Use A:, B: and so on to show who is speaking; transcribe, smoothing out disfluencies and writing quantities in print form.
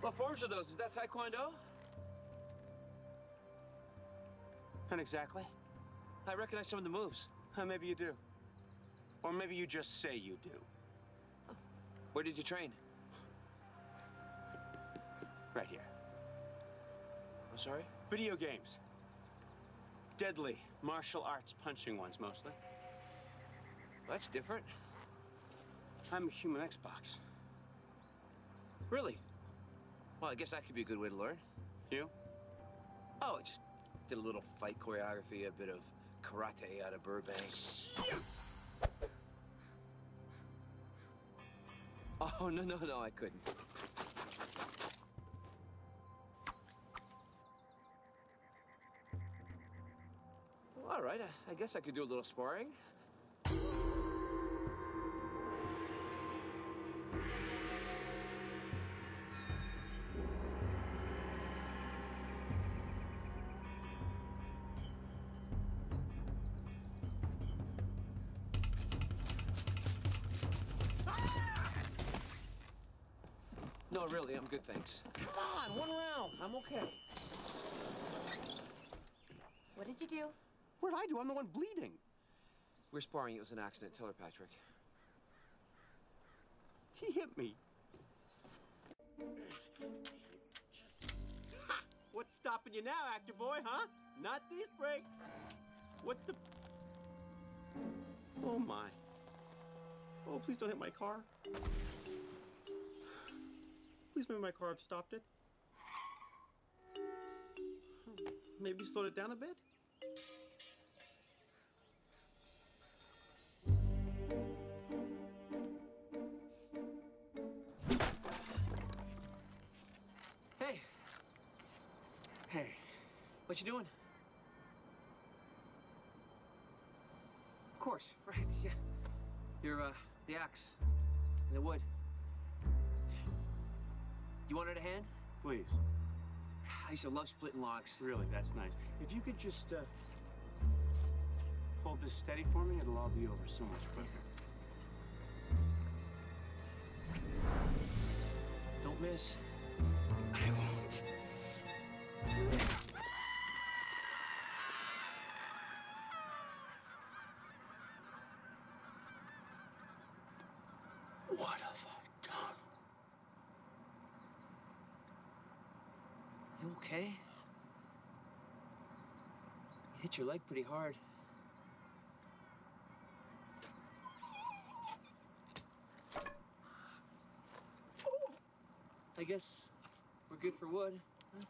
A: What forms are those? Is that Taekwondo?
B: Not exactly.
A: I recognize some of the moves.
B: Maybe you do. Or maybe you just say you do.
A: Where did you train?
B: Right here.
A: I'm sorry?
B: Video games. Deadly martial arts punching ones, mostly.
A: Well, that's different.
B: I'm a human Xbox.
A: Really? Well, I guess that could be a good way to learn.
B: You?
A: Oh, I just did a little fight choreography, a bit of karate out of Burbank. Oh, no, I couldn't. Well, all right, I guess I could do a little sparring. No, really, I'm good, thanks.
B: Come on, one round. I'm okay.
C: What did you do?
B: What did I do? I'm the one bleeding.
A: We're sparring. It was an accident. Tell her, Patrick.
B: He hit me. Ha! What's stopping you now, actor boy, huh? Not these brakes. What the? Oh, my. Oh, please don't hit my car. Please, maybe my car have stopped it. Maybe slowed it down a bit.
A: Hey.
B: Hey.
A: What you doing? Of course, right, yeah. You're, the axe in the wood. You wanted a hand?
B: Please.
A: I used to love splitting logs.
B: Really, that's nice. If you could just, hold this steady for me, it'll all be over so much quicker.
A: Don't miss. I won't.
B: What have I done?
A: You okay? You hit your leg pretty hard. I guess we're good for wood, huh?